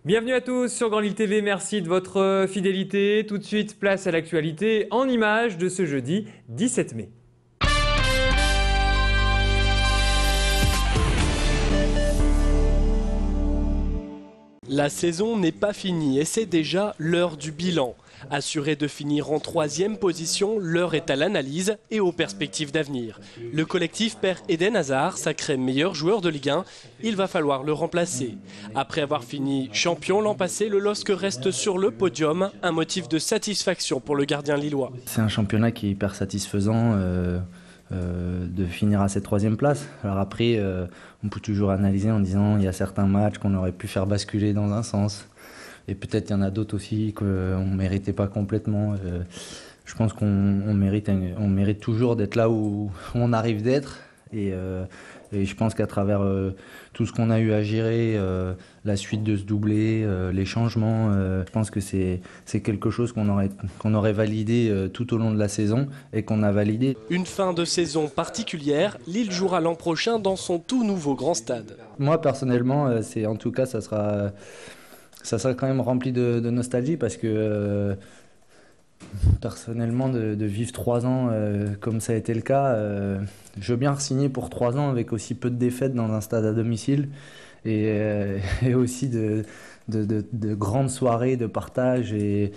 Bienvenue à tous sur Grand Lille TV, merci de votre fidélité. Tout de suite, place à l'actualité en images de ce jeudi 17 mai. La saison n'est pas finie et c'est déjà l'heure du bilan. Assuré de finir en 3e position, l'heure est à l'analyse et aux perspectives d'avenir. Le collectif perd Eden Hazard, sacré meilleur joueur de Ligue 1. Il va falloir le remplacer. Après avoir fini champion l'an passé, le LOSC reste sur le podium, un motif de satisfaction pour le gardien lillois. C'est un championnat qui est hyper satisfaisant de finir à cette 3e place. Alors après, on peut toujours analyser en disant il y a certains matchs qu'on aurait pu faire basculer dans un sens. Et peut-être il y en a d'autres aussi qu'on ne méritait pas complètement. Je pense qu'on mérite toujours d'être là où on arrive d'être. Et je pense qu'à travers tout ce qu'on a eu à gérer, la suite de ce doublé, les changements, je pense que c'est quelque chose qu'on aurait validé tout au long de la saison et qu'on a validé. Une fin de saison particulière, Lille jouera l'an prochain dans son tout nouveau grand stade. Moi personnellement, en tout cas, ça sera quand même rempli de nostalgie parce que personnellement, de vivre 3 ans comme ça a été le cas, je veux bien signer pour 3 ans avec aussi peu de défaites dans un stade à domicile et aussi de grandes soirées de partage et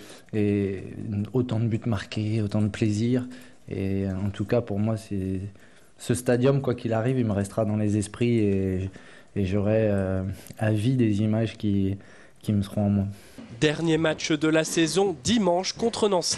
autant de buts marqués, autant de plaisir. Et en tout cas, pour moi, ce stadium, quoi qu'il arrive, il me restera dans les esprits et j'aurai à vie des images qui me seront en moi. Dernier match de la saison, dimanche contre Nancy.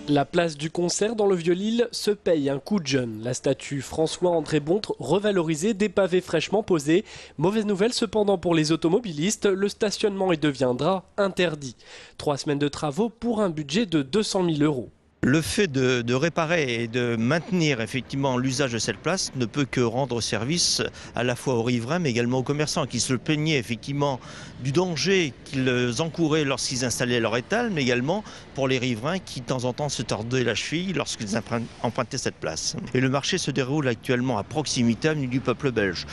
La place du concert dans le Vieux-Lille se paye un coup de jeune. La statue François-André Bontre revalorisée, des pavés fraîchement posés. Mauvaise nouvelle cependant pour les automobilistes, le stationnement y deviendra interdit. 3 semaines de travaux pour un budget de 200 000 €. Le fait de réparer et de maintenir effectivement l'usage de cette place ne peut que rendre service à la fois aux riverains mais également aux commerçants qui se plaignaient effectivement du danger qu'ils encouraient lorsqu'ils installaient leur étal, mais également pour les riverains qui de temps en temps se tordaient la cheville lorsqu'ils empruntaient cette place. Et le marché se déroule actuellement à proximité avenue du Peuple belge.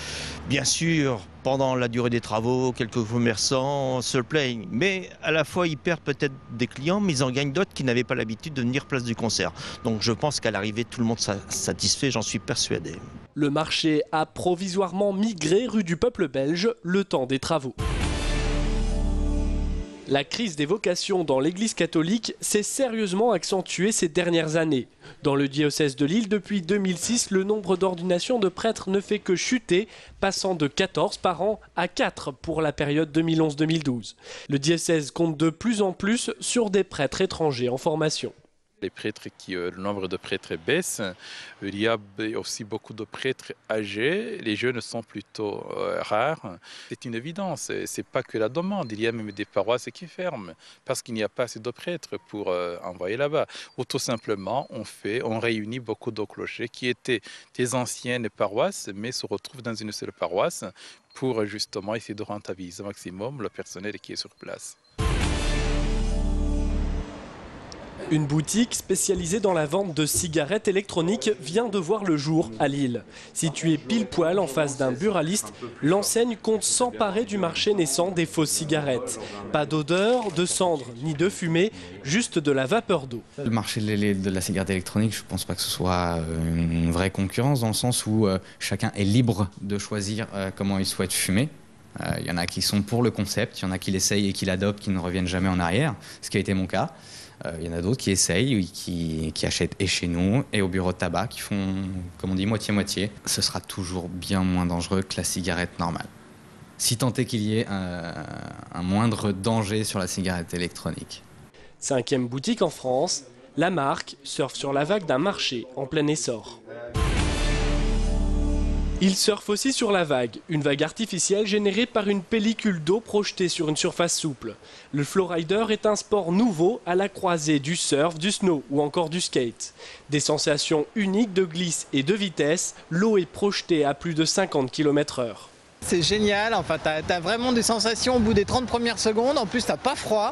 Bien sûr, pendant la durée des travaux, quelques commerçants se plaignent, mais à la fois ils perdent peut-être des clients, mais ils en gagnent d'autres qui n'avaient pas l'habitude de venir place du concert. Donc je pense qu'à l'arrivée, tout le monde sera satisfait, j'en suis persuadé. Le marché a provisoirement migré rue du Peuple belge, le temps des travaux. La crise des vocations dans l'Église catholique s'est sérieusement accentuée ces dernières années. Dans le diocèse de Lille, depuis 2006, le nombre d'ordinations de prêtres ne fait que chuter, passant de 14 par an à 4 pour la période 2011-2012. Le diocèse compte de plus en plus sur des prêtres étrangers en formation. Les prêtres le nombre de prêtres baisse. Il y a aussi beaucoup de prêtres âgés. Les jeunes sont plutôt rares. C'est une évidence. C'est pas que la demande. Il y a même des paroisses qui ferment parce qu'il n'y a pas assez de prêtres pour envoyer là-bas. Ou tout simplement, on réunit beaucoup de clochers qui étaient des anciennes paroisses, mais se retrouvent dans une seule paroisse pour justement essayer de rentabiliser au maximum le personnel qui est sur place. Une boutique spécialisée dans la vente de cigarettes électroniques vient de voir le jour à Lille. Située pile poil en face d'un buraliste, l'enseigne compte s'emparer du marché naissant des fausses cigarettes. Pas d'odeur, de cendre ni de fumée, juste de la vapeur d'eau. Le marché de la cigarette électronique, je ne pense pas que ce soit une vraie concurrence dans le sens où chacun est libre de choisir comment il souhaite fumer. Il y en a qui sont pour le concept, il y en a qui l'essayent et qui l'adoptent, qui ne reviennent jamais en arrière, ce qui a été mon cas. Il y en a d'autres qui essayent, qui achètent et chez nous et au bureau de tabac, qui font, comme on dit, moitié-moitié. Ce sera toujours bien moins dangereux que la cigarette normale. Si tant est qu'il y ait un moindre danger sur la cigarette électronique. 5e boutique en France, la marque surfe sur la vague d'un marché en plein essor. Il surfe aussi sur la vague, une vague artificielle générée par une pellicule d'eau projetée sur une surface souple. Le flowrider est un sport nouveau à la croisée du surf, du snow ou encore du skate. Des sensations uniques de glisse et de vitesse, l'eau est projetée à plus de 50 km/h. C'est génial, enfin t'as vraiment des sensations au bout des 30 premières secondes, en plus t'as pas froid.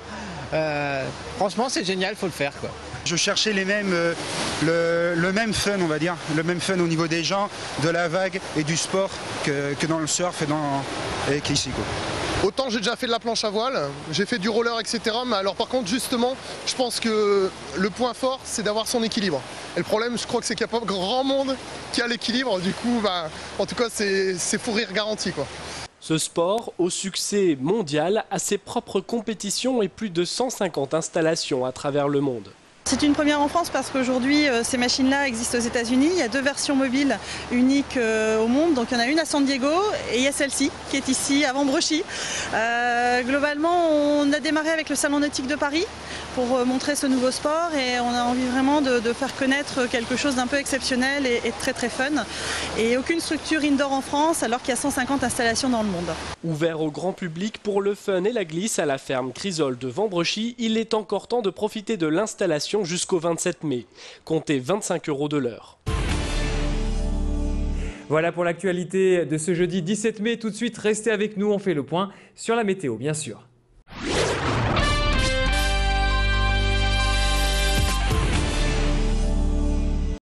Franchement c'est génial, faut le faire quoi. Je cherchais le même fun, on va dire, le même fun au niveau des gens, de la vague et du sport que dans le surf et qu'ici, quoi. Autant j'ai déjà fait de la planche à voile, j'ai fait du roller, etc. Mais alors par contre, justement, je pense que le point fort, c'est d'avoir son équilibre. Et le problème, je crois que c'est qu'il n'y a pas grand monde qui a l'équilibre. Du coup, en tout cas, c'est fou rire garanti, quoi. Ce sport, au succès mondial, a ses propres compétitions et plus de 150 installations à travers le monde. C'est une première en France parce qu'aujourd'hui, ces machines-là existent aux États-Unis. Il y a 2 versions mobiles uniques au monde. Donc il y en a une à San Diego et il y a celle-ci qui est ici à Vambrochy. Globalement, on a démarré avec le Salon nautique de Paris pour montrer ce nouveau sport et on a envie vraiment de faire connaître quelque chose d'un peu exceptionnel et très très fun. Et aucune structure indoor en France alors qu'il y a 150 installations dans le monde. Ouvert au grand public pour le fun et la glisse à la ferme Chrysole de Vambrochy, il est encore temps de profiter de l'installation jusqu'au 27 mai. Comptez 25 € de l'heure. Voilà pour l'actualité de ce jeudi 17 mai. Tout de suite, restez avec nous, on fait le point sur la météo, bien sûr.